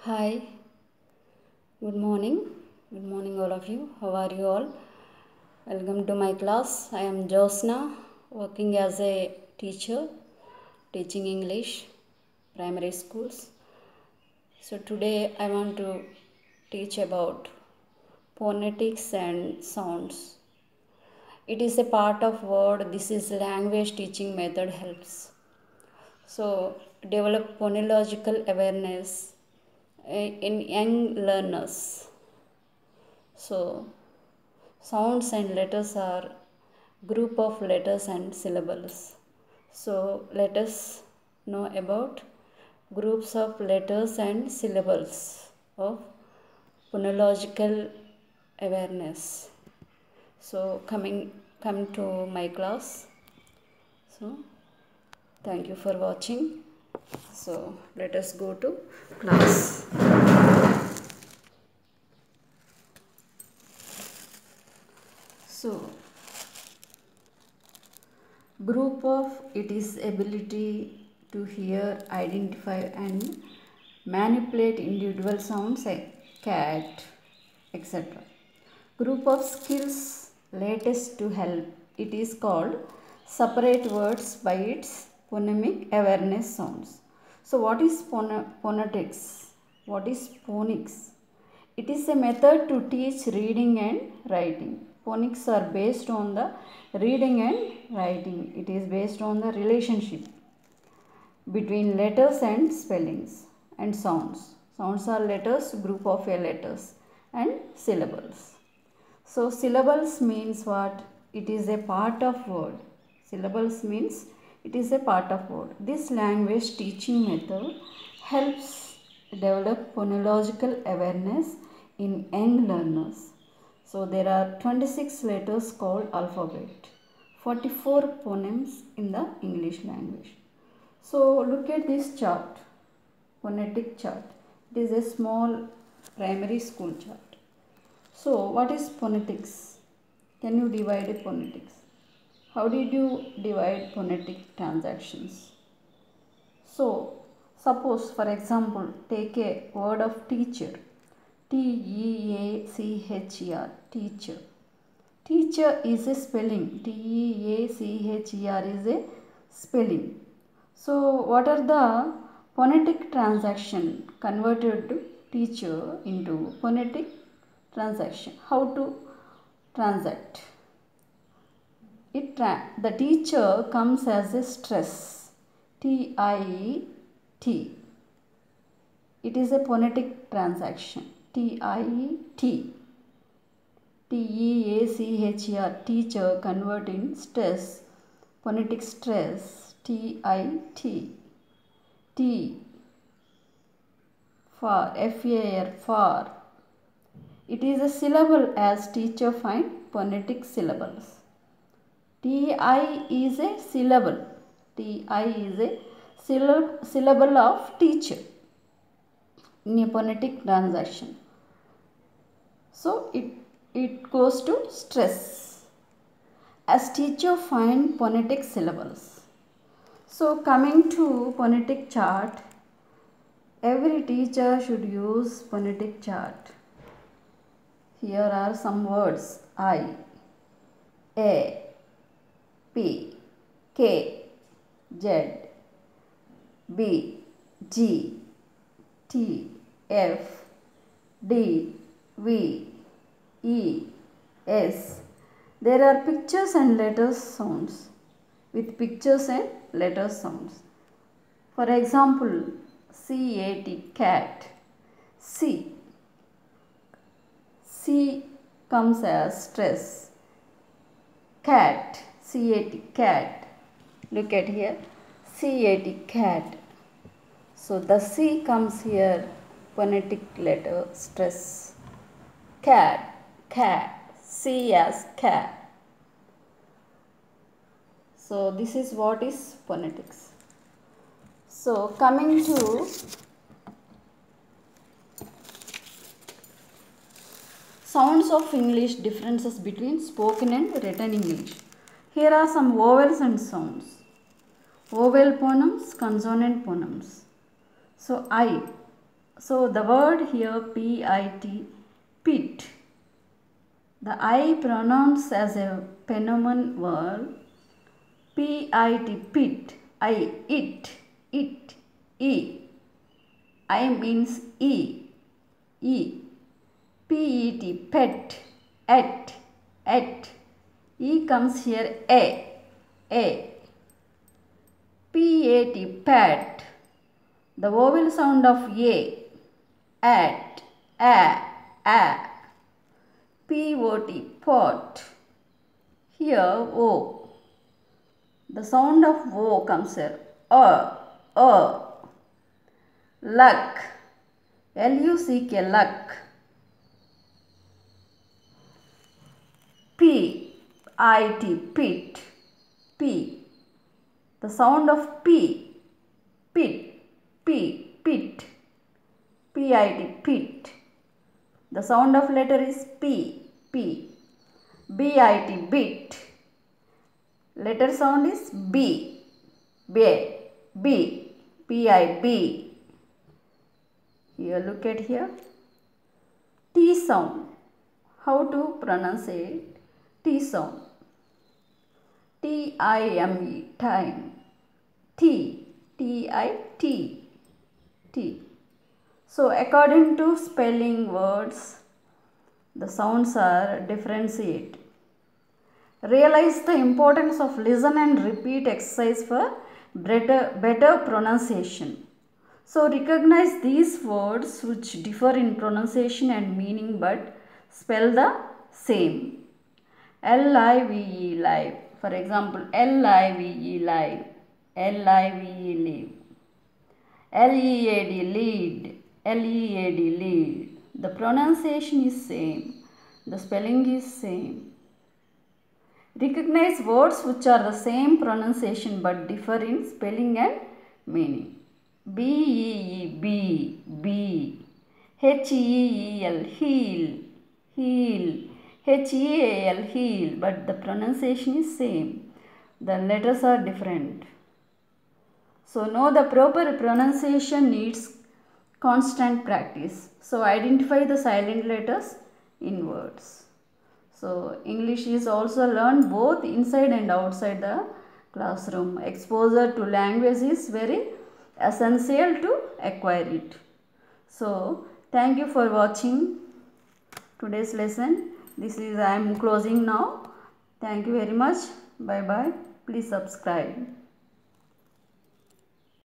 Hi, good morning. Good morning, all of you. How are you all? Welcome to my class. I am Josna, working as a teacher, teaching English, primary schools. So, today I want to teach about phonetics and sounds. It is a part of word. This is language teaching method helps. So, develop phonological awareness in young learners. So, sounds and letters are group of letters and syllables. So, let us know about groups of letters and syllables of phonological awareness. So, come to my class. So, thank you for watching. So, let us go to class. So, group of it is ability to hear, identify and manipulate individual sounds like cat, etc. Group of skills latest to help. It is called separate words by its phonemic awareness sounds. So what is phonetics? What is phonics? It is a method to teach reading and writing. Phonics are based on the reading and writing. It is based on the relationship between letters and spellings and sounds. Sounds are letters, group of letters and syllables. So syllables means what? It is a part of word. Syllables means it is a part of word. This language teaching method helps develop phonological awareness in young learners. So there are 26 letters called alphabet, 44 phonemes in the English language. So look at this chart, phonetic chart. It is a small primary school chart. So what is phonetics? Can you divide a phonetics? How did you divide phonetic transactions? So suppose for example take a word of teacher. Teacher. Teacher. Teacher is a spelling. Teacher is a spelling. So what are the phonetic transaction converted to teacher into phonetic transaction? How to transact? The teacher comes as a stress. T-I-E-T. It is a phonetic transaction. T-I-E-T. T-E-A-C-H-E-R. Teacher convert in stress. Phonetic stress. T-I-T. T. Far. F-A-R. Far. It is a syllable as teacher find phonetic syllables. T-I is a syllable. T-I is a syllable of teacher in a phonetic transaction. So it goes to stress as teacher find phonetic syllables. So coming to phonetic chart, every teacher should use phonetic chart. Here are some words: I, A, P, K, Z, B, G, T, F, D, V, E, S. There are pictures and letters sounds with pictures and letter sounds. For example, C-A-T, cat. C comes as stress. Cat, C-A-T, cat. Look at here, C-A-T, cat. So the C comes here, phonetic letter, stress. Cat, cat, C as cat. So this is what is phonetics. So coming to sounds of English, differences between spoken and written English. Here are some vowels and sounds. Vowel phonemes, consonant phonemes. So I, So the word here P-I-T, pit. The I pronounced as a phenomenon word. P-I-T, pit. I, it, E. I means E. P-E-T, pet, at. E comes here A. P-A-T, pat. The vowel sound of A. At, a. P-O-T, pot. Here O. The sound of O comes here. Luck. L-U-C-K, luck. P-I-T, pit. P. The sound of P. Pit. P-I-T, pit. The sound of letter is P. B-I-T, bit. Letter sound is B. P-I-B. Here, look at here. T sound. How to pronounce it? T sound. T-I-M-E, time. T-I-T. So according to spelling words, the sounds are differentiate. Realize the importance of listen and repeat exercise for better pronunciation. So recognize these words which differ in pronunciation and meaning but spell the same. L-I-V-E, live. For example, L-I-V-E, live. L-I-V-E, live. L-E-A-D, lead. L-E-A-D, lead. The pronunciation is same. The spelling is same. Recognize words which are the same pronunciation but differ in spelling and meaning. B-E-E, bee. H-E-E-L, heel. H-E-A-L, heel. But the pronunciation is same. The letters are different. So know the proper pronunciation needs constant practice. So identify the silent letters in words. So English is also learned both inside and outside the classroom. Exposure to language is very essential to acquire it. So thank you for watching today's lesson. I am closing now. Thank you very much. Bye bye. Please subscribe.